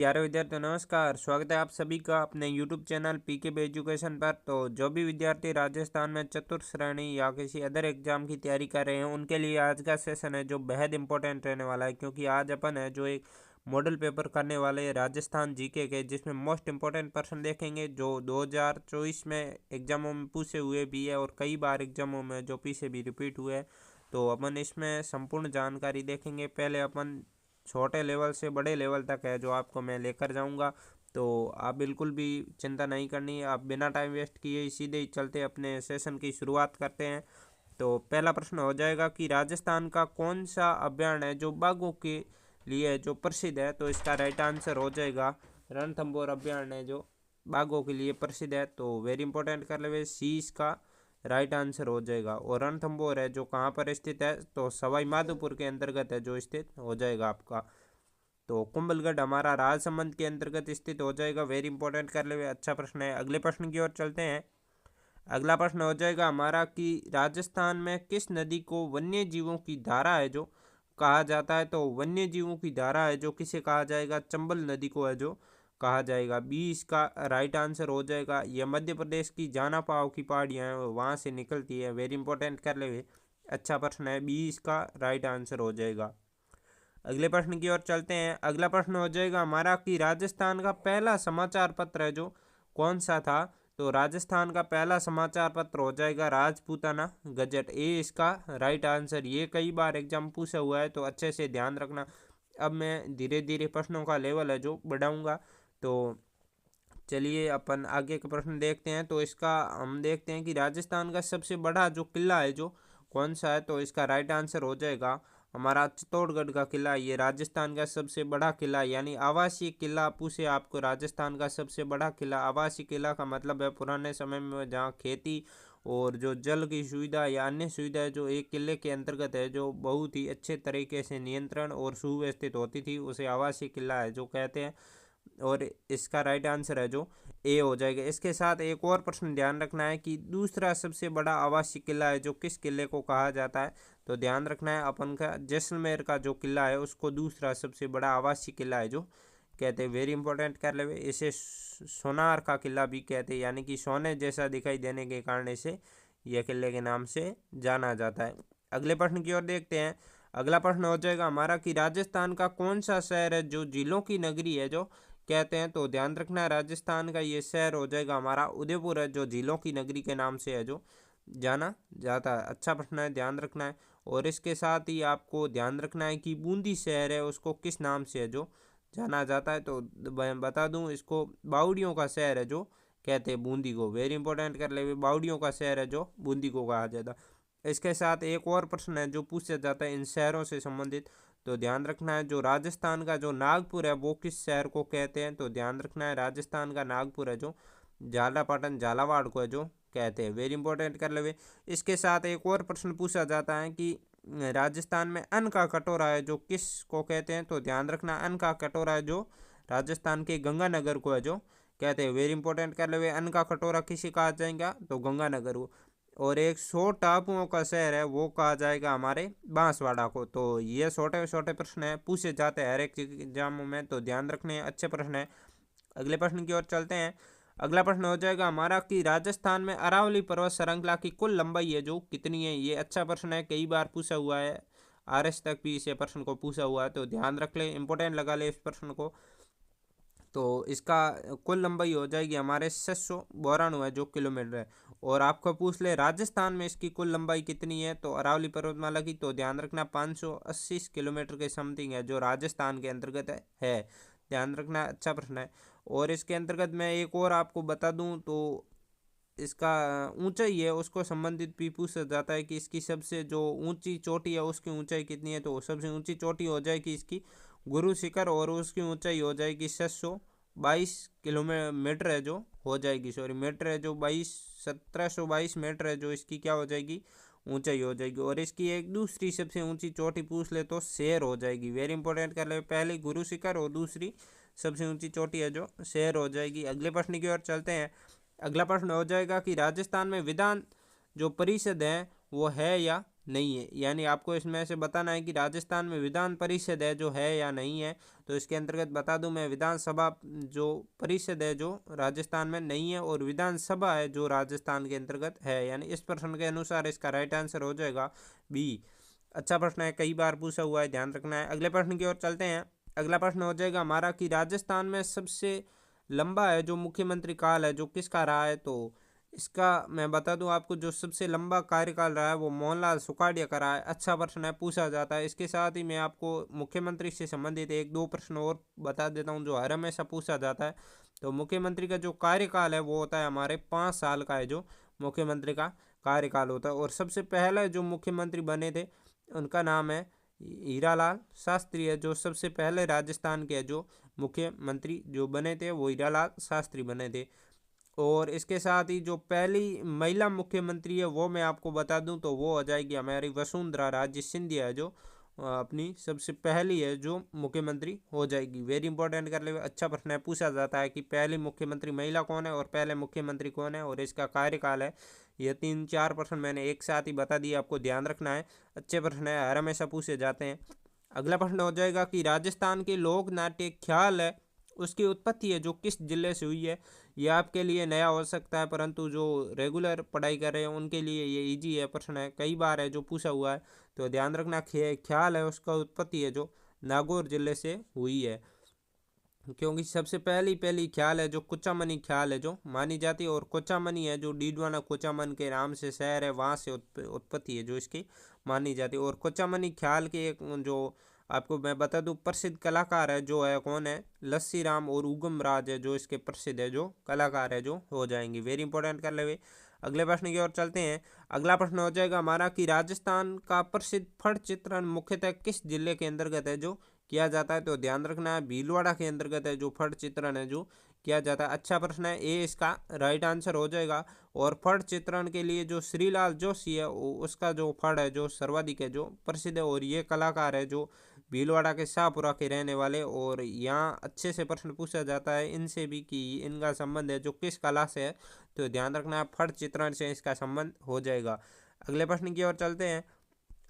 प्यारे विद्यार्थियों नमस्कार। स्वागत है आप सभी का अपने YouTube चैनल पीके एजुकेशन पर। तो जो भी विद्यार्थी राजस्थान में चतुर्थ श्रेणी या किसी अदर एग्जाम की तैयारी कर रहे हैं उनके लिए आज का सेशन है जो बेहद इंपॉर्टेंट रहने वाला है, क्योंकि आज अपन है जो एक मॉडल पेपर करने वाले हैं राजस्थान जीके के, जिसमें मोस्ट इंपॉर्टेंट प्रश्न देखेंगे जो 2024 में एग्जामों में पूछे हुए भी है और कई बार एग्जामों में जो पीछे भी रिपीट हुए हैं। तो अपन इसमें संपूर्ण जानकारी देखेंगे। पहले अपन छोटे लेवल से बड़े लेवल तक है जो आपको मैं लेकर जाऊंगा, तो आप बिल्कुल भी चिंता नहीं करनी है। आप बिना टाइम वेस्ट किए सीधे ही चलते अपने सेशन की शुरुआत करते हैं। तो पहला प्रश्न हो जाएगा कि राजस्थान का कौन सा अभ्यारण्य है जो बाघों के लिए जो प्रसिद्ध है। तो इसका राइट आंसर हो जाएगा रणथंभौर अभ्यारण्य जो बाघों के लिए प्रसिद्ध है। तो वेरी इंपॉर्टेंट कर ले, सी इसका राइट आंसर हो जाएगा। और रणथंभौर है जो कहाँ पर स्थित है, तो सवाई माधोपुर के अंतर्गत है जो स्थित हो जाएगा आपका। तो कुंभलगढ़ हमारा राजसमंद के अंतर्गत स्थित हो जाएगा। वेरी इंपॉर्टेंट कर ले, अच्छा प्रश्न है। अगले प्रश्न की ओर चलते हैं। अगला प्रश्न हो जाएगा हमारा कि राजस्थान में किस नदी को वन्य जीवों की धारा है जो कहा जाता है। तो वन्य जीवों की धारा है जो किसे कहा जाएगा, चंबल नदी को है जो कहा जाएगा। बी इसका राइट आंसर हो जाएगा। यह मध्य प्रदेश की जाना पाव की पहाड़ियाँ हैं, वहाँ से निकलती है। वेरी इंपॉर्टेंट कर ले, अच्छा प्रश्न है। बी इसका राइट आंसर हो जाएगा। अगले प्रश्न की ओर चलते हैं। अगला प्रश्न हो जाएगा हमारा कि राजस्थान का पहला समाचार पत्र है जो कौन सा था। तो राजस्थान का पहला समाचार पत्र हो जाएगा राजपूताना गजट। ए इसका राइट आंसर। ये कई बार एग्जाम पूछा हुआ है तो अच्छे से ध्यान रखना। अब मैं धीरे धीरे प्रश्नों का लेवल है जो बढ़ाऊंगा। तो चलिए अपन आगे के प्रश्न देखते हैं। तो इसका हम देखते हैं कि राजस्थान का सबसे बड़ा जो किला है जो कौन सा है। तो इसका राइट आंसर हो जाएगा हमारा चित्तौड़गढ़ का किला। ये राजस्थान का सबसे बड़ा किला यानी आवासीय किला पूछे आपको। राजस्थान का सबसे बड़ा किला, आवासीय किला का मतलब है पुराने समय में जहाँ खेती और जो जल की सुविधा या अन्य सुविधाएं जो एक किले के अंतर्गत है जो बहुत ही अच्छे तरीके से नियंत्रण और सुव्यवस्थित होती थी, उसे आवासीय किला है जो कहते हैं। और इसका राइट आंसर है जो ए हो जाएगा। इसके साथ एक और प्रश्न ध्यान रखना है कि दूसरा सबसे बड़ा आवासीय किला है जो किस किले को कहा जाता है। तो ध्यान रखना है अपन का जैसलमेर का जो किला है उसको दूसरा सबसे बड़ा आवासीय किला है जो कहते हैं। वेरी इंपॉर्टेंट कर ले, इसे सोनार का किला भी कहते हैं, यानी कि सोने जैसा दिखाई देने के कारण इसे यह किले के नाम से जाना जाता है। अगले प्रश्न की ओर देखते हैं। अगला प्रश्न हो जाएगा हमारा कि राजस्थान का कौन सा शहर है जो झीलों की नगरी है जो कहते हैं। तो ध्यान रखना है राजस्थान का ये शहर हो जाएगा हमारा उदयपुर है जो झीलों की नगरी के नाम से है जो जाना जाता है। अच्छा प्रश्न है, ध्यान रखना है। और इसके साथ ही आपको ध्यान रखना है कि बूंदी शहर है उसको किस नाम से है जो जाना जाता है। तो मैं बता दूं, इसको बावड़ियों का शहर है जो कहते हैं बूंदी को। वेरी इंपॉर्टेंट कर ले, बावड़ियों का शहर है जो बूंदी को कहा जाता है। इसके साथ एक और प्रश्न है जो पूछा जाता है इन शहरों से संबंधित। तो ध्यान रखना है जो राजस्थान का जो नागपुर है वो किस शहर को कहते हैं। तो ध्यान रखना है राजस्थान का नागपुर है जो झालापाटन झालावाड़ को है जो कहते हैं। वेरी इंपॉर्टेंट कर ले। इसके साथ एक और प्रश्न पूछा जाता है कि राजस्थान में अन्न का कटोरा है जो किस को कहते हैं। तो ध्यान रखना अन्न का कटोरा है जो राजस्थान के गंगानगर को है जो कहते हैं। वेरी इंपॉर्टेंट कर ले, अन्न का कटोरा किसे कहा जाएगा, तो गंगानगर को। और एक 100 टापुओं का शहर है वो कहा जाएगा हमारे बांसवाड़ा को। तो ये छोटे छोटे प्रश्न है पूछे जाते हैं हर एक एग्जामों में, तो ध्यान रखने अच्छे प्रश्न है। अगले प्रश्न की ओर चलते हैं। अगला प्रश्न हो जाएगा हमारा कि राजस्थान में अरावली पर्वत श्रृंखला की कुल लंबाई है जो कितनी है। ये अच्छा प्रश्न है, कई बार पूछा हुआ है, आरएस तक भी इस प्रश्न को पूछा हुआ है, तो ध्यान रख ले, इंपॉर्टेंट लगा ले इस प्रश्न को। तो इसका कुल लंबाई हो जाएगी हमारे 692 है जो किलोमीटर है। और आपको पूछ ले राजस्थान में इसकी कुल लंबाई कितनी है, तो अरावली पर्वतमाला की, तो ध्यान रखना 580 किलोमीटर के समथिंग है जो राजस्थान के अंतर्गत है। ध्यान रखना, अच्छा प्रश्न है। और इसके अंतर्गत मैं एक और आपको बता दूं तो इसका ऊंचाई है उसको संबंधित भी पूछा जाता है कि इसकी सबसे जो ऊंची चोटी है उसकी ऊंचाई कितनी है। तो सबसे ऊंची चोटी हो जाएगी इसकी गुरु शिखर और उसकी ऊंचाई हो जाएगी 622 किलोमीटर है जो हो जाएगी, सॉरी मीटर है जो 1722 मीटर है जो इसकी क्या हो जाएगी, ऊंचाई हो जाएगी। और इसकी एक दूसरी सबसे ऊंची चोटी पूछ ले तो शेर हो जाएगी। वेरी इंपॉर्टेंट कर ले, पहली गुरु शिखर और दूसरी सबसे ऊंची चोटी है जो शेर हो जाएगी। अगले प्रश्न की ओर चलते हैं। अगला प्रश्न हो जाएगा कि राजस्थान में विधान जो परिषद है वो है या नहीं है, यानी आपको इसमें से बताना है कि राजस्थान में विधान परिषद है जो है या नहीं है। तो इसके अंतर्गत बता दूं मैं, विधानसभा जो परिषद है जो राजस्थान में नहीं है, और विधानसभा है जो राजस्थान के अंतर्गत है। यानी इस प्रश्न के अनुसार इसका राइट आंसर हो जाएगा बी। अच्छा प्रश्न है, कई बार पूछा हुआ है, ध्यान रखना है। अगले प्रश्न की ओर चलते हैं। अगला प्रश्न हो जाएगा हमारा कि राजस्थान में सबसे लंबा है जो मुख्यमंत्री काल है जो किसका रहा है। तो इसका मैं बता दूं आपको, जो सबसे लंबा कार्यकाल रहा है वो मोहनलाल सुखाड़िया का रहा है। अच्छा प्रश्न है, पूछा जाता है। इसके साथ ही मैं आपको मुख्यमंत्री से संबंधित एक दो प्रश्न और बता देता हूं जो हर हमेशा पूछा जाता है। तो मुख्यमंत्री का जो कार्यकाल है वो होता है हमारे 5 साल का है, जो मुख्यमंत्री का कार्यकाल होता है। और सबसे पहले जो मुख्यमंत्री बने थे उनका नाम है हीरालाल शास्त्री है, जो सबसे पहले राजस्थान के जो मुख्यमंत्री जो बने थे वो हीरालाल शास्त्री बने थे। और इसके साथ ही जो पहली महिला मुख्यमंत्री है वो मैं आपको बता दूं, तो वो हो जाएगी हमारी वसुंधरा राजे सिंधिया है, जो अपनी सबसे पहली है जो मुख्यमंत्री हो जाएगी। वेरी इंपॉर्टेंट कर ले, अच्छा प्रश्न है, पूछा जाता है कि पहली मुख्यमंत्री महिला कौन है और पहले मुख्यमंत्री कौन है और इसका कार्यकाल है। ये 3-4 प्रश्न मैंने एक साथ ही बता दिए, आपको ध्यान रखना है। अच्छे प्रश्न है, हर हमेशा पूछे जाते हैं। अगला प्रश्न हो जाएगा कि राजस्थान के लोक नाट्य ख्याल है उसकी उत्पत्ति है जो किस जिले से हुई है। ये आपके लिए नया हो सकता है, परंतु जो रेगुलर पढ़ाई कर रहे हैं उनके लिए ये इजी है प्रश्न है, कई बार है जो पूछा हुआ है। तो ध्यान रखना, ख्याल है उसका उत्पत्ति है जो नागौर जिले से हुई है, क्योंकि सबसे पहली पहली ख्याल है जो कुचामनी ख्याल है जो मानी जाती है। और कोचामनी है जो डीडवाना कोचामन के नाम से शहर है, वहाँ से उत्पत्ति है जो इसकी मानी जाती है। और कोचामनी ख्याल के एक जो आपको मैं बता दूं प्रसिद्ध कलाकार है जो है कौन है, लस्सी राम और उगम राज है जो इसके प्रसिद्ध है जो कलाकार है जो हो जाएंगे। वेरी इंपॉर्टेंट कर ले। अगले प्रश्न की ओर चलते हैं। अगला प्रश्न हो जाएगा हमारा कि राजस्थान का प्रसिद्ध फट चित्रण मुख्यतः किस जिले के अंतर्गत है जो किया जाता है। तो ध्यान रखना है, भीलवाड़ा के अंतर्गत है जो फट चित्रण है जो किया जाता है। अच्छा प्रश्न है, ए इसका राइट आंसर हो जाएगा। और फट चित्रण के लिए जो श्रीलाल जोशी है उसका जो फड़ है जो सर्वाधिक है जो प्रसिद्ध है, और ये कलाकार है जो भीलवाड़ा के शाहपुरा के रहने वाले। और यहाँ अच्छे से प्रश्न पूछा जाता है इनसे भी कि इनका संबंध है जो किस कला से है। तो ध्यान रखना है, फट चित्रण से इसका संबंध हो जाएगा। अगले प्रश्न की ओर चलते हैं।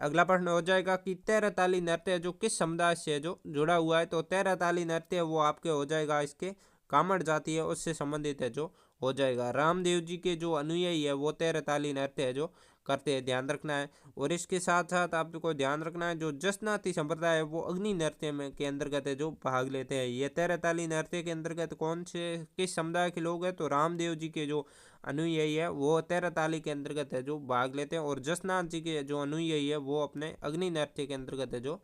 अगला प्रश्न हो जाएगा कि तेरहताली नृत्य जो किस समुदाय से जो जुड़ा हुआ है। तो तेरहताली नृत्य वो आपके हो जाएगा इसके कामड़ जाति है उससे संबंधित है जो हो जाएगा। रामदेव जी के जो अनुयायी है वो तेरहताली नृत्य है जो करते हैं, ध्यान रखना है। और इसके साथ साथ आपको ध्यान रखना है जो जसनाती संप्रदाय है वो अग्नि नृत्य में के अंतर्गत है जो भाग लेते हैं। ये तेरहताली नृत्य के अंतर्गत कौन से किस समुदाय के लोग हैं। तो रामदेव जी के जो अनुयायी है वो तेरहताली के अंतर्गत है जो भाग लेते हैं, और जसनाथ जी के जो अनुयायी है वो अपने अग्नि नृत्य के अंतर्गत है जो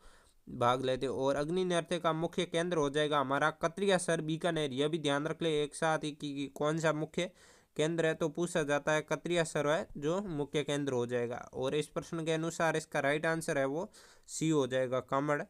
भाग लेते हैं। और अग्नि नृत्य का मुख्य केंद्र हो जाएगा हमारा कतरियासर बीकानेर। यह भी ध्यान रख ले एक साथ ही कि कौन सा मुख्य केंद्र है। तो पूछा जाता है कतरियासर है जो मुख्य केंद्र हो जाएगा। और इस प्रश्न के अनुसार इसका राइट आंसर है वो सी हो जाएगा, कामड़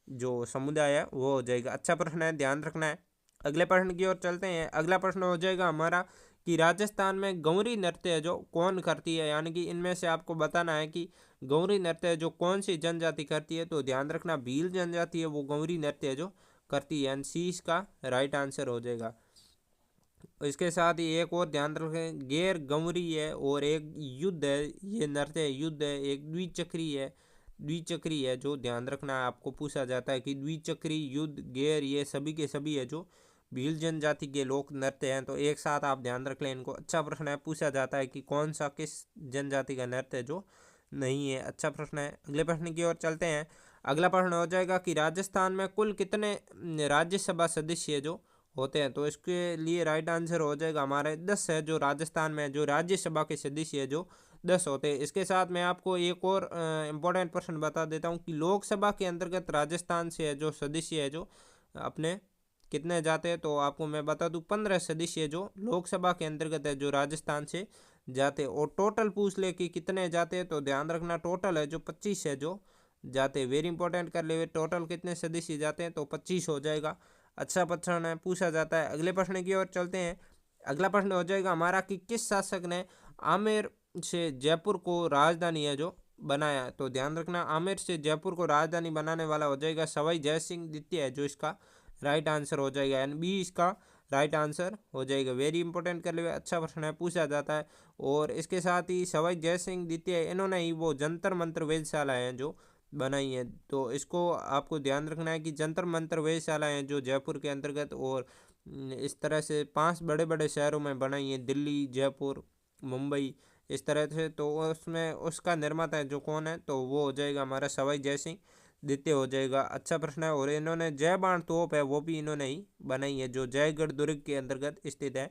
जो समुदाय है वो हो जाएगा। अच्छा प्रश्न है, ध्यान रखना है। अगले प्रश्न की ओर चलते हैं। अगला प्रश्न हो जाएगा हमारा कि राजस्थान में गौरी नृत्य है जो कौन करती है। यानी कि इनमें से आपको बताना है कि गौरी नृत्य जो कौन सी जनजाति करती है। तो ध्यान रखना, भील जनजाति है वो गौरी नृत्य जो करती है, सी इसका राइट आंसर हो जाएगा। इसके साथ ही एक और ध्यान रखें, गैर गंवरी है और एक युद्ध है, ये नृत्य युद्ध है, एक द्विचक्री है, द्विचक्री है जो ध्यान रखना है। आपको पूछा जाता है कि द्विचक्री, युद्ध, गैर, ये सभी के सभी है जो भील जनजाति के लोक नृत्य हैं। तो एक साथ आप ध्यान रख लें इनको। अच्छा प्रश्न है, पूछा जाता है कि कौन सा किस जनजाति का नृत्य जो नहीं है। अच्छा प्रश्न है, अगले प्रश्न की ओर चलते हैं। अगला प्रश्न हो जाएगा कि राजस्थान में कुल कितने राज्यसभा सदस्य जो होते हैं। तो इसके लिए राइट आंसर हो जाएगा हमारे 10 है जो राजस्थान में जो राज्यसभा के सदस्य है जो 10 होते हैं। इसके साथ मैं आपको एक और इम्पोर्टेंट प्रश्न बता देता हूँ कि लोकसभा के अंतर्गत राजस्थान से है जो सदस्य है जो अपने कितने जाते हैं। तो आपको मैं बता दूं 15 सदस्य जो लोकसभा के अंतर्गत है जो राजस्थान से जाते हैं। और टोटल पूछ ले कि कितने जाते हैं। तो ध्यान रखना, टोटल है जो 25 है जो जाते हैं। वेरी इंपॉर्टेंट कर ले, टोटल कितने सदस्य जाते हैं। तो 25 हो जाएगा। अच्छा प्रश्न है, पूछा जाता है। अगले प्रश्न की ओर चलते हैं। अगला प्रश्न हो जाएगा हमारा कि किस शासक ने आमेर से जयपुर को राजधानी है जो बनाया। तो ध्यान रखना, आमेर से जयपुर को राजधानी बनाने वाला हो जाएगा सवाई जय सिंह द्वितीय है जो इसका राइट आंसर हो जाएगा, यानी बी इसका राइट आंसर हो जाएगा। वेरी इंपॉर्टेंट कर लिए, अच्छा प्रश्न है, पूछा जाता है। और इसके साथ ही सवाई जय सिंह द्वितीय, इन्होंने ही वो जंतर मंतर वेधशाला है जो बनाई है, तो इसको आपको ध्यान रखना है कि जंतर मंतर वेधशाला है जो जयपुर के अंतर्गत और इस तरह से 5 बड़े बड़े शहरों में बनाई है, दिल्ली, जयपुर, मुंबई, इस तरह से। तो उसमें उसका निर्माता है जो कौन है, तो वो हो जाएगा हमारा सवाई जय सिंह द्वितीय हो जाएगा। अच्छा प्रश्न है। और इन्होंने जय बाण तोप है वो भी इन्होंने ही बनाई है जो जयगढ़ दुर्ग के अंतर्गत स्थित है।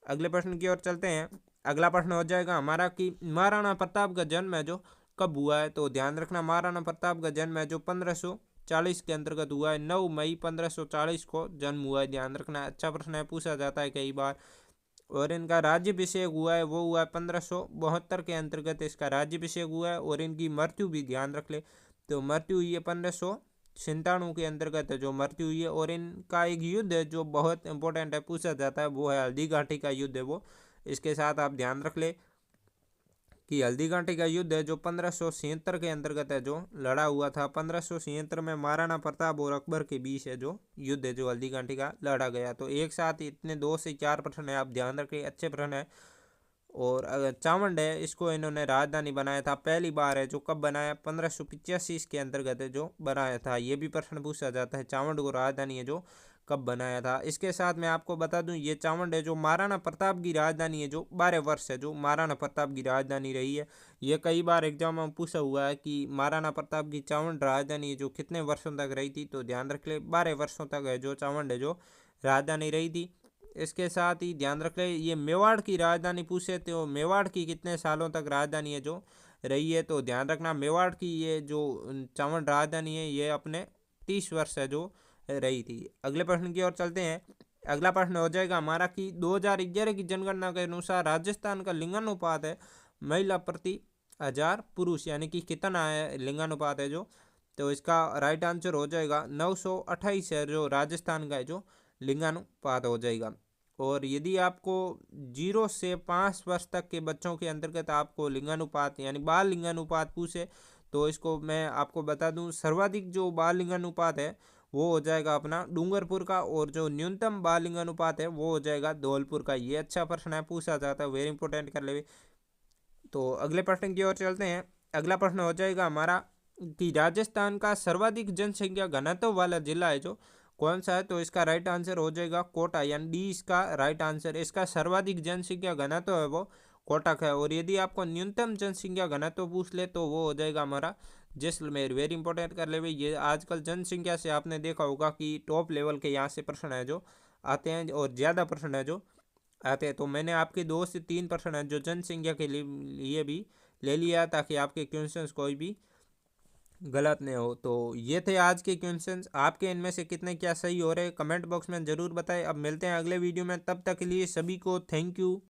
अगले प्रश्न की ओर चलते हैं। अगला प्रश्न हो जाएगा हमारा कि महाराणा प्रताप का जन्म है जो कब हुआ है, तो ध्यान रखना महाराणा प्रताप का जन्म है जो 1540 के अंतर्गत हुआ है, 9 मई 1540 को जन्म हुआ है, ध्यान रखना। अच्छा प्रश्न है, पूछा जाता है कई बार। और इनका राज्याभिषेक हुआ है वो हुआ है 1572 के अंतर्गत इसका राज्याभिषेक हुआ है। और इनकी मृत्यु भी ध्यान रख ले, तो मृत्यु हुई है 1597 के अंतर्गत है जो मृत्यु हुई है। और इनका एक युद्ध है जो बहुत इंपॉर्टेंट है, पूछा जाता है, वो है हल्दी घाटी का युद्ध है वो। इसके साथ आप ध्यान रख ले कि हल्दी घाटी का युद्ध है जो 1576 के अंतर्गत है जो लड़ा हुआ था। 1576 में महाराणा प्रताप और अकबर के बीच है जो युद्ध है जो हल्दी घाटी का लड़ा गया। तो एक साथ इतने 2 से 4 प्रश्न है, आप ध्यान रखें, अच्छे प्रश्न है। और अगर चावंड है इसको इन्होंने राजधानी बनाया था, पहली बार है जो कब बनाया, 1585 के अंतर्गत है जो बनाया था। ये भी प्रश्न पूछा जाता है, चावंड को राजधानी है जो कब बनाया था। इसके साथ मैं आपको बता दूं ये चावंड है जो महाराणा प्रताप की राजधानी है जो 12 वर्ष है जो महाराणा प्रताप की राजधानी रही है। ये कई बार एग्जाम में पूछा हुआ है कि महाराणा प्रताप की चावंड राजधानी है जो कितने वर्षों तक रही थी, तो ध्यान रख ले 12 वर्षों तक है जो चावंड है जो राजधानी रही थी। इसके साथ ही ध्यान रख ले ये मेवाड़ की राजधानी पूछे तो मेवाड़ की कितने सालों तक राजधानी है जो रही है, तो ध्यान रखना मेवाड़ की ये जो चावंड राजधानी है ये अपने 30 वर्ष है जो रही थी। अगले प्रश्न की ओर चलते हैं। अगला प्रश्न हो जाएगा हमारा कि 2011 की जनगणना के अनुसार राजस्थान का लिंगानुपात है महिला प्रति 1000 पुरुष, यानी कि कितना है लिंगानुपात है जो, तो इसका राइट आंसर हो जाएगा 928 है जो राजस्थान का है जो लिंगानुपात हो जाएगा। और यदि आपको 0 से 5 वर्ष तक के बच्चों के अंतर्गत आपको लिंगानुपात यानी बाल लिंगानुपात पूछे, तो इसको मैं आपको बता दूं सर्वाधिक जो बाल लिंगानुपात है वो हो जाएगा अपना डूंगरपुर का, और जो न्यूनतम बाल लिंगानुपात है वो हो जाएगा धौलपुर का। ये अच्छा प्रश्न है, पूछा जाता है, वेरी इंपॉर्टेंट कर ले। तो अगले प्रश्न की ओर चलते हैं। अगला प्रश्न हो जाएगा हमारा कि राजस्थान का सर्वाधिक जनसंख्या घनत्व वाला जिला है जो कौन सा है, तो इसका राइट आंसर हो जाएगा कोटा, यानी डी इसका राइट आंसर। इसका सर्वाधिक जनसंख्या घनत्व है वो कोटा का है। और यदि आपको न्यूनतम जनसंख्या घनत्व पूछ ले तो वो हो जाएगा हमारा जैसलमेर। वेरी इंपॉर्टेंट कर ले भाई, ये आजकल जनसंख्या से आपने देखा होगा कि टॉप लेवल के यहाँ से प्रश्न है जो आते हैं और ज़्यादा प्रश्न है जो आते हैं। तो मैंने आपके 2 से 3 प्रश्न है जो जनसंख्या के लिए भी ले लिया ताकि आपके क्वेश्चंस कोई भी गलत नहीं हो। तो ये थे आज के क्वेश्चंस, आपके इनमें से कितने क्या सही हो रहे कमेंट बॉक्स में ज़रूर बताएं। अब मिलते हैं अगले वीडियो में, तब तक के लिए सभी को थैंक यू।